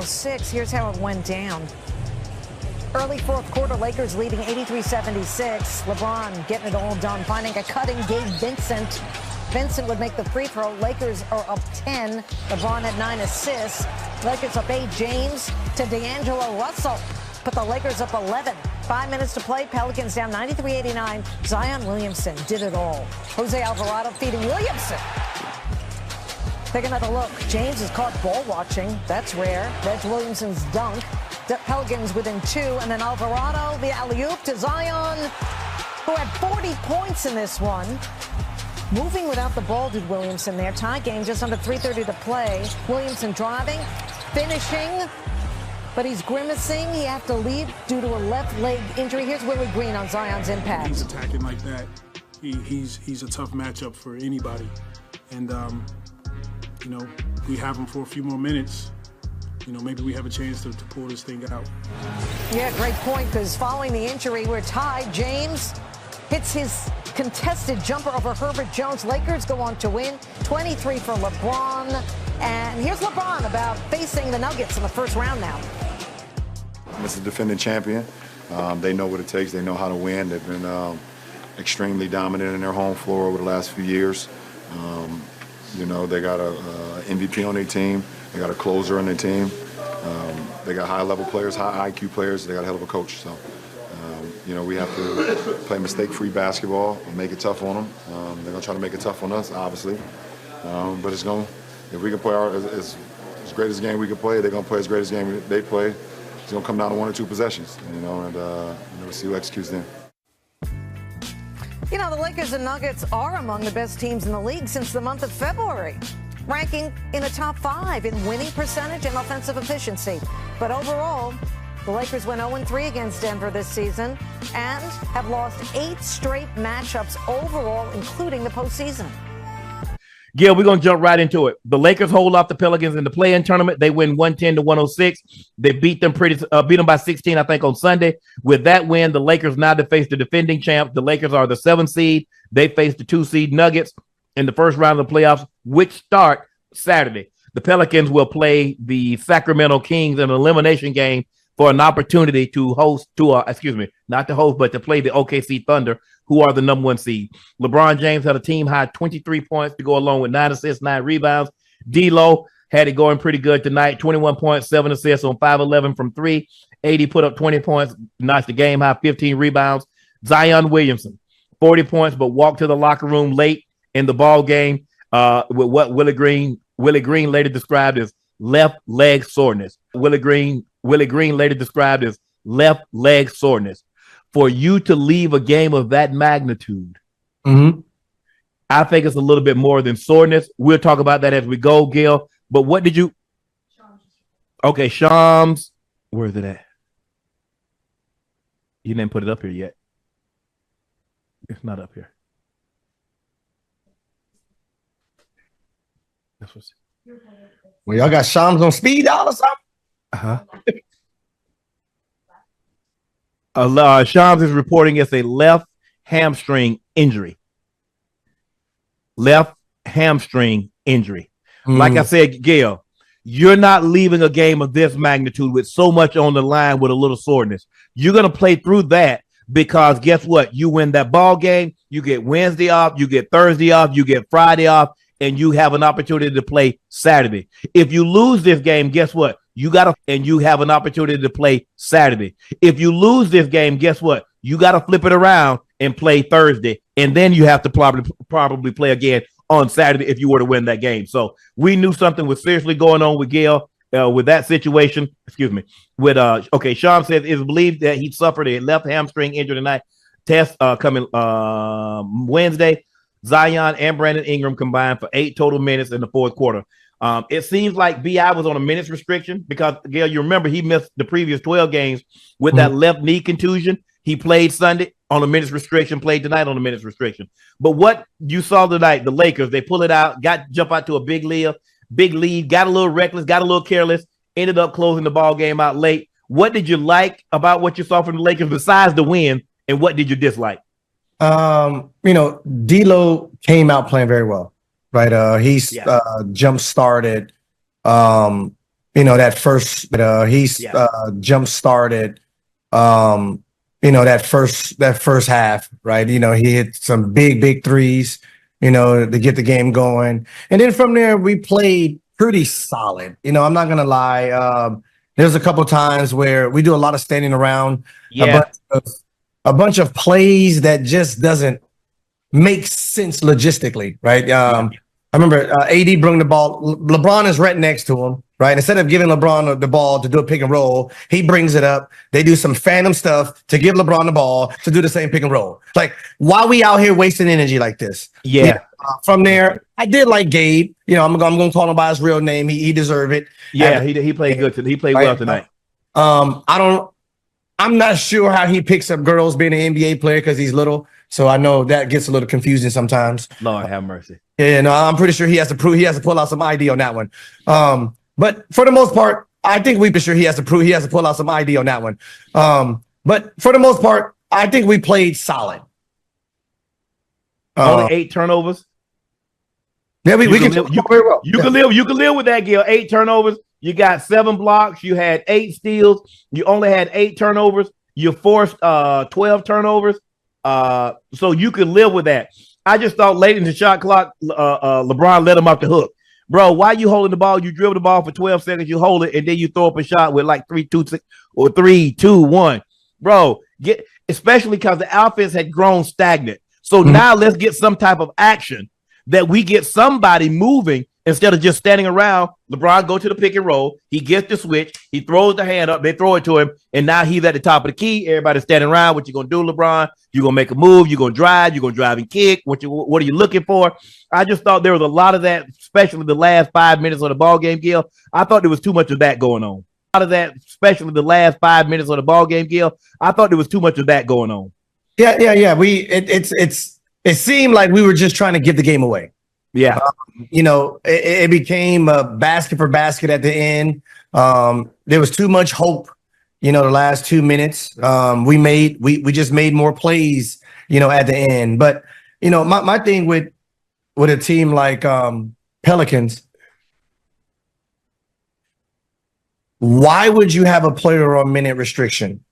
6. Here's how it went down. Early fourth quarter, Lakers leading 83-76. LeBron getting it all done, finding a cutting Gabe Vincent. Vincent would make the free throw. Lakers are up 10. LeBron had 9 assists. Lakers up 8. James to D'Angelo Russell. Put the Lakers up 11. 5 minutes to play. Pelicans down 93-89. Zion Williamson did it all. Jose Alvarado feeding Williamson. Take another look. James is caught ball watching. That's rare. Reg Williamson's dunk. The Pelicans within 2. And then Alvarado, the alley-oop to Zion, who had 40 points in this one. Moving without the ball did Williamson there. Tie game, just under 3:30 to play. Williamson driving, finishing, but he's grimacing. He had to leave due to a left leg injury. Here's Willie Green on Zion's impact. He's attacking like that. He's a tough matchup for anybody. And, we have him for a few more minutes. Maybe we have a chance to pull this thing out. Yeah, great point, because following the injury, we're tied. James hits his contested jumper over Herbert Jones. Lakers go on to win. 23 for LeBron. And here's LeBron about facing the Nuggets in the first round now. This is the defending champion. They know what it takes. They know how to win. They've been extremely dominant in their home floor over the last few years. They got a MVP on their team. They got a closer on their team. They got high-level players, high IQ players. They got a hell of a coach. So, we have to play mistake-free basketball and make it tough on them. They're going to try to make it tough on us, obviously. But if we can play as great as game we can play, they're going to play as great as game they play. It's going to come down to 1 or 2 possessions, and we'll see who executes them. The Lakers and Nuggets are among the best teams in the league since the month of February, ranking in the top 5 in winning percentage and offensive efficiency. But overall, the Lakers went 0-3 against Denver this season and have lost 8 straight matchups overall, including the postseason. Gil, we're going to jump right into it. The Lakers hold off the Pelicans in the play-in tournament. They win 110-106. They beat them by 16, I think, on Sunday. With that win, the Lakers now face the defending champ. The Lakers are the 7th seed. They face the 2 seed Nuggets in the first round of the playoffs, which start Saturday. The Pelicans will play the Sacramento Kings in an elimination game for an opportunity to play the OKC Thunder, who are the number 1 seed. LeBron James had a team high 23 points to go along with 9 assists, 9 rebounds. D'Lo had it going pretty good tonight, 21 points, 7 assists on 5-11 from 3. AD put up 20 points, notched the game high, 15 rebounds. Zion Williamson, 40 points, but walked to the locker room late in the ball game with what Willie Green later described as left leg soreness. Willie Green later described as left leg soreness. For you to leave a game of that magnitude, I think it's a little bit more than soreness. We'll talk about that as we go, Gil. But what did you? Okay, Shams. Where is it at? You didn't put it up here yet. It's not up here. Well, y'all got Shams on speed dial or something? Shams is reporting it's a left hamstring injury. Left hamstring injury. Like I said, Gail, you're not leaving a game of this magnitude with so much on the line with a little soreness. You're going to play through that because guess what? You win that ball game, you get Wednesday off, you get Thursday off, you get Friday off, and you have an opportunity to play Saturday. If you lose this game, guess what? You have an opportunity to play Saturday. If you lose this game, guess what? You got to flip it around and play Thursday, and then you have to probably play again on Saturday if you were to win that game. So we knew something was seriously going on with Gail with that situation. Sham says it's believed that he suffered a left hamstring injury tonight. Test coming Wednesday. Zion and Brandon Ingram combined for 8 total minutes in the fourth quarter. It seems like B.I. was on a minutes restriction because, Gail, you remember he missed the previous 12 games with that left knee contusion. He played Sunday on a minutes restriction, played tonight on a minutes restriction. But what you saw tonight, the Lakers, they pull it out, jump out to a big lead, got a little reckless, got a little careless, ended up closing the ball game out late. What did you like about what you saw from the Lakers besides the win, and what did you dislike? D'Lo came out playing very well, right? He's jump started that first jump started that first half, right? He hit some big threes, to get the game going. And then from there we played pretty solid. I'm not gonna lie. There's a couple times where we do a lot of standing around, a bunch of plays that just doesn't make sense logistically, right? I remember AD bring the ball. LeBron is right next to him, right? Instead of giving LeBron the ball to do a pick and roll, he brings it up. They do some phantom stuff to give LeBron the ball to do the same pick and roll. Like, why we out here wasting energy like this? Yeah. From there, I did like Gabe. I'm going to call him by his real name. He deserved it. Yeah, he played good. He played well tonight. I'm not sure how he picks up girls being an NBA player because he's little. So I know that gets a little confusing sometimes. Lord have mercy. Yeah, no, I'm pretty sure he has to pull out some ID on that one. But for the most part, I think he has to pull out some ID on that one. But for the most part, I think we played solid. Only 8 turnovers. Yeah, we can live. You can live with that, Gil. 8 turnovers. You got 7 blocks. You had 8 steals. You only had 8 turnovers. You forced 12 turnovers. So you could live with that. I just thought late in the shot clock, LeBron let him off the hook. Bro, why you holding the ball? You dribble the ball for 12 seconds, you hold it, and then you throw up a shot with like 3, 2, 6, or 3, 2, 1. Bro, especially because the offense had grown stagnant. So now let's get some type of action that we get somebody moving instead of just standing around. LeBron go to the pick and roll. He gets the switch. He throws the hand up. They throw it to him. And now he's at the top of the key. Everybody's standing around. What you going to do, LeBron? You're going to make a move. You're going to drive. You're going to drive and kick. What are you looking for? I just thought there was a lot of that, especially the last 5 minutes of the ball game, Gil. I thought there was too much of that going on. A lot of that, especially the last 5 minutes of the ball game, Gil. I thought there was too much of that going on. Yeah. It seemed like we were just trying to give the game away. Yeah. It became a basket for basket at the end. There was too much hope, the last 2 minutes. We just made more plays, at the end. But, my thing with a team like Pelicans, why would you have a player on minute restriction?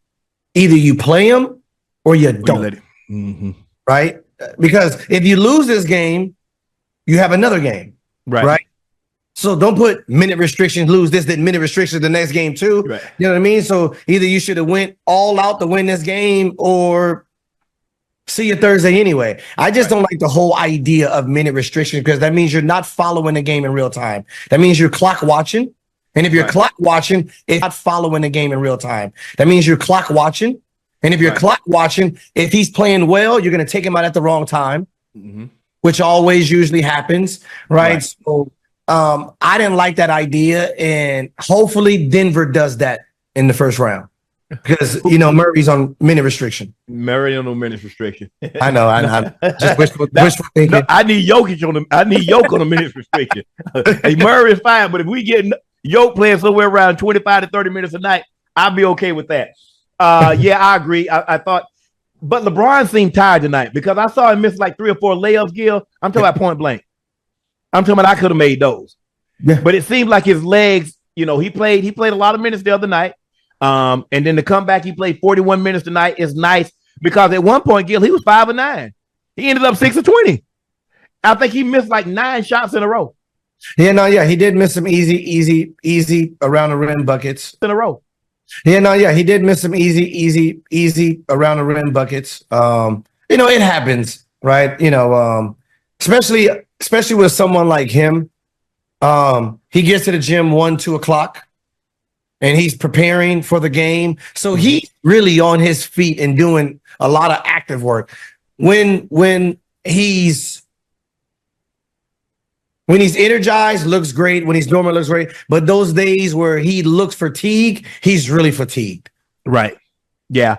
Either you play him or you don't. Right? Because if you lose this game, you have another game, right? So don't put minute restrictions, lose this, then minute restrictions the next game too. Right. You know what I mean? So either you should have went all out to win this game or see you Thursday anyway. I just don't like the whole idea of minute restrictions because that means you're not following the game in real time. That means you're clock watching. And if you're clock watching, it's not following the game in real time. That means you're clock watching. And if you're clock watching, if he's playing well, you're going to take him out at the wrong time. Which always usually happens, right? So I didn't like that idea, and hopefully Denver does that in the first round because Murray's on minute restriction. Murray on no minute restriction. I know. I just wishful thinking. No, I need Jokic on a minute restriction. Hey, Murray is fine, but if we get Jokic playing somewhere around 25 to 30 minutes a night, I'll be okay with that. Yeah, I agree. I thought. But LeBron seemed tired tonight because I saw him miss like 3 or 4 layups, Gil. I'm talking about point blank. I'm talking about I could have made those. Yeah. But it seemed like his legs, he played a lot of minutes the other night. And then to come back, he played 41 minutes tonight is nice because at one point, Gil, he was 5 of 9. He ended up 6 of 20. I think he missed like 9 shots in a row. Yeah, he did miss some easy around the rim buckets in a row. He did miss some easy around the rim buckets. It happens, right? Especially with someone like him. He gets to the gym 1, 2 o'clock, and he's preparing for the game. So he's really on his feet and doing a lot of active work. When he's energized, looks great. When he's normal, looks great. But those days where he looks fatigued, he's really fatigued. Right. Yeah.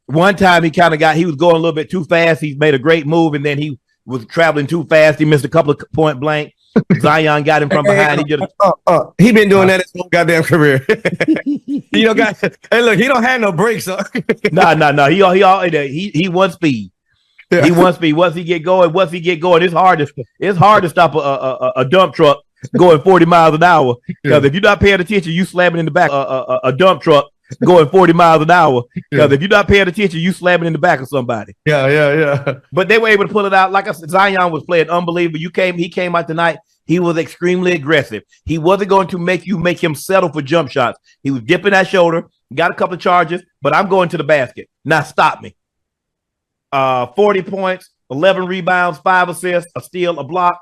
One time he was going a little bit too fast. He made a great move, and then he was traveling too fast. He missed a couple of point blank. Zion got him from behind. He been doing that his whole goddamn career. Hey, look, he don't have no brakes. Huh? No. He wants speed. Yeah. He wants speed. Once he get going, it's hard to stop a dump truck going 40 miles an hour. Because if you're not paying attention, you slamming in the back a dump truck going 40 miles an hour. Because if you're not paying attention, you slamming in the back of somebody. Yeah. But they were able to pull it out. Like I said, Zion was playing unbelievable. He came out tonight. He was extremely aggressive. He wasn't going to make him settle for jump shots. He was dipping that shoulder, got a couple of charges, but I'm going to the basket. Now stop me. 40 points, 11 rebounds, 5 assists, a steal, a block.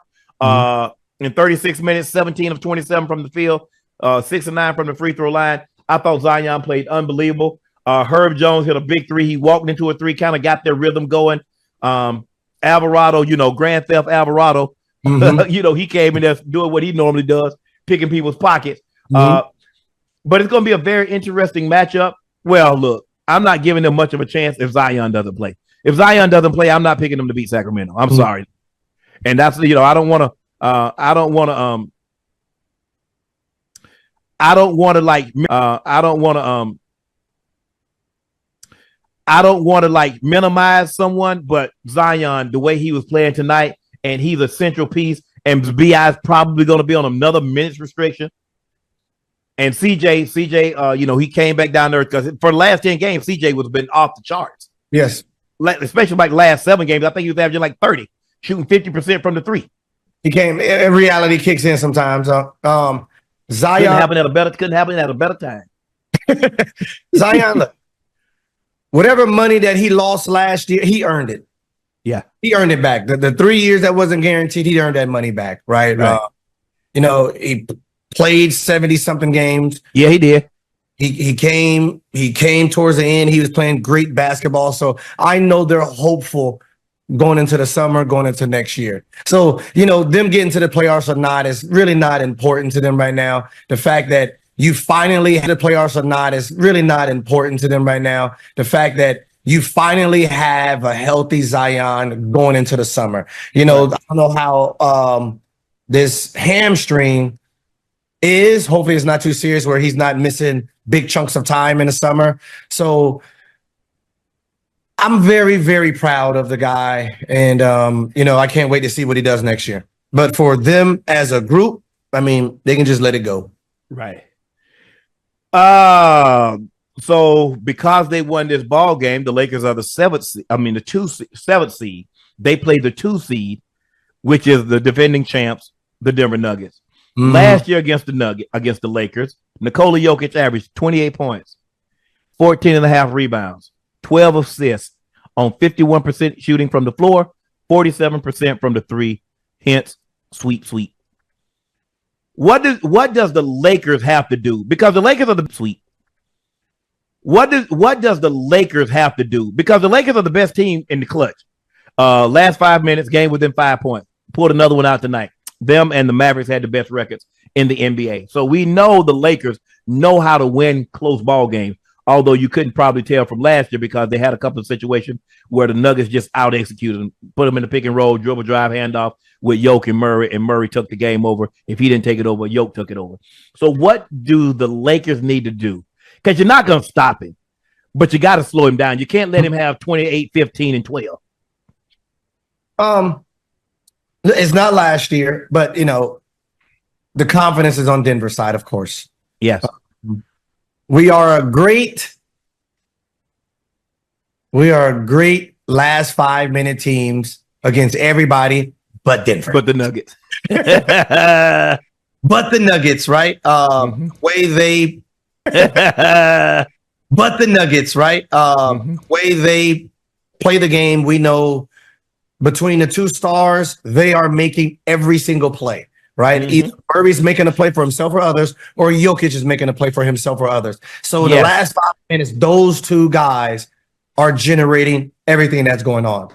In 36 minutes, 17 of 27 from the field, 6 of 9 from the free throw line. I thought Zion played unbelievable. Herb Jones hit a big three. He walked into a three, kind of got their rhythm going. Alvarado, Grand Theft Alvarado, he came in there doing what he normally does, picking people's pockets. But it's going to be a very interesting matchup. Well, look, I'm not giving them much of a chance if Zion doesn't play. If Zion doesn't play, I'm not picking them to beat Sacramento. I'm sorry. And that's, I don't want to minimize someone, but Zion, the way he was playing tonight, and he's a central piece, and BI is probably going to be on another minutes restriction. And CJ, he came back down there because for the last 10 games, CJ was been off the charts. Yes. Especially like last 7 games. I think he was averaging like 30, shooting 50% from the three. Reality kicks in sometimes. Zion couldn't happen at a better time. Zion, look, whatever money that he lost last year, he earned it. Yeah, he earned it back. The 3 years that wasn't guaranteed, he earned that money back. Right. He played 70-something games. Yeah, he did. He came towards the end. He was playing great basketball. So I know they're hopeful going into the summer, going into next year. So, them getting to the playoffs or not is really not important to them right now. The fact that you finally had the playoffs or not is really not important to them right now. The fact that you finally have a healthy Zion going into the summer. I don't know how this hamstring is. Hopefully it's not too serious where he's not missing big chunks of time in the summer. So I'm very, very proud of the guy. And, I can't wait to see what he does next year. But for them as a group, they can just let it go. Right. So because they won this ball game, the Lakers are the 7th seed. They play the 2 seed, which is the defending champs, the Denver Nuggets. Last year against the Lakers, Nikola Jokic averaged 28 points, 14.5 rebounds, 12 assists on 51% shooting from the floor, 47% from the three. Hence, sweep. What does the Lakers have to do? Because the Lakers are the sweep. What does the Lakers have to do? Because the Lakers are the best team in the clutch. Last 5 minutes, game within 5 points. Pulled another one out tonight. Them and the Mavericks had the best records in the NBA. So we know the Lakers know how to win close ball games, although you couldn't probably tell from last year because they had a couple of situations where the Nuggets just out-executed them, put them in the pick and roll, dribble drive handoff with Jokic and Murray took the game over. If he didn't take it over, Jokic took it over. So what do the Lakers need to do? Because you're not going to stop him, but you got to slow him down. You can't let him have 28, 15, and 12. It's not last year, but, the confidence is on Denver's side, of course. Yes. We are a great last 5-minute teams against everybody but Denver. But the Nuggets. But the Nuggets, right? Way they but the Nuggets, right? Way they play the game, we know between the 2 stars, they are making every single play, right? Either Murray's making a play for himself or others, or Jokic is making a play for himself or others. So the last 5 minutes, those 2 guys are generating everything that's going on.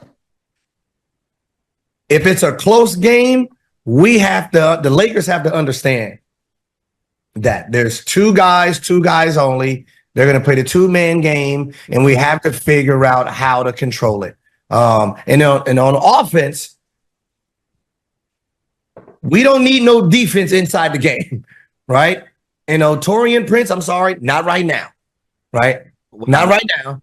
If it's a close game, the Lakers have to understand that there's 2 guys only. They're going to play the 2-man game, and we have to figure out how to control it. And on offense, we don't need no defense inside the game, right? And Torian Prince, I'm sorry, not right now, right? Not right now.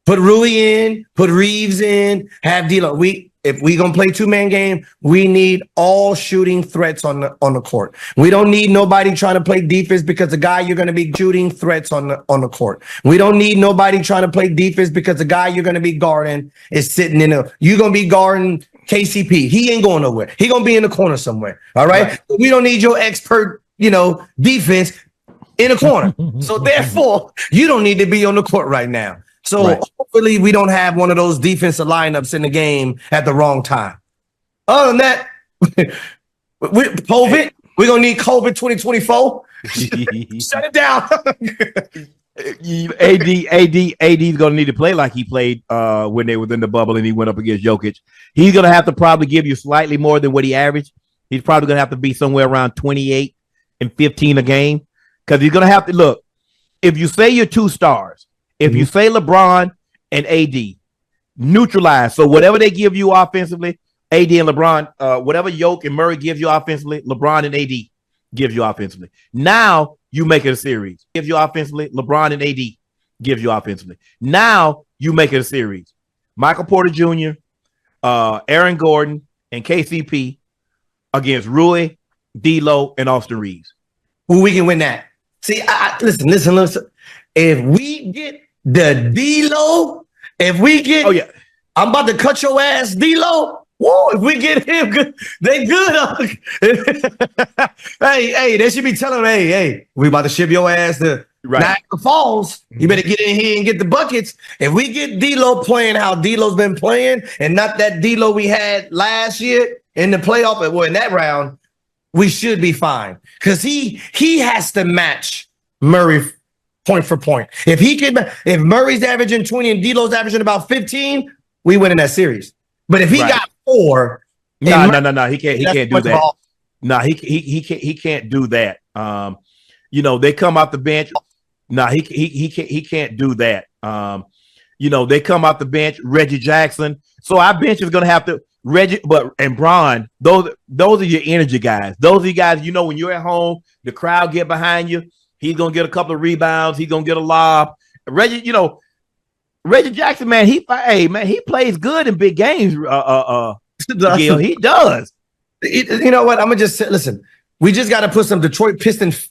Put Rui in, put Reeves in, have D'Lo. if we gonna play 2-man game, we need all shooting threats on the court. We don't need nobody trying to play defense because the guy you're gonna be shooting threats on the court. We don't need nobody trying to play defense because the guy you're gonna be guarding is sitting you're gonna be guarding KCP. He ain't going nowhere. He gonna be in the corner somewhere. All right. We don't need your expert, defense in the corner. So therefore, you don't need to be on the court right now. So hopefully we don't have one of those defensive lineups in the game at the wrong time. Other than that, we're gonna need COVID 2024. Shut it down. AD's gonna need to play like he played when they was in the bubble and he went up against Jokic. He's gonna have to probably give you slightly more than what he averaged. He's probably gonna have to be somewhere around 28 and 15 a game because he's gonna have to look. If you say you're 2 stars. If you say LeBron and AD, neutralize. So whatever they give you offensively, AD and LeBron, whatever Yoke and Murray gives you offensively, LeBron and AD gives you offensively. Now you make it a series. Gives you offensively, LeBron and AD gives you offensively. Now you make it a series. Michael Porter Jr., Aaron Gordon, and KCP against Rui, D'Lo, and Austin Reeves. Who we can win that? See, listen. If we get the D-Lo, I'm about to cut your ass, D-Lo. Whoa, if we get him, they good. hey, they should be telling him, hey, we about to ship your ass to Niagara Falls. You better get in here and get the buckets. If we get D-Lo playing how D-Lo's been playing and not that D-Lo we had last year in the playoff, in that round, we should be fine. Because he has to match Murray point for point. If Murray's averaging 20 and D'Lo's averaging about 15, we win in that series. But if he got 4, no, he can't do that. No, he can't do that. They come off the bench. No, he can't do that. They come off the bench. Reggie Jackson. So our bench is gonna have to and Bron. Those are your energy guys. Those are you guys. When you're at home, the crowd get behind you. He's gonna get a couple of rebounds. He's gonna get a lob. Reggie Jackson, man, he plays good in big games. Gil, he does. You know what? I'm gonna just say, listen. We just got to put some Detroit Pistons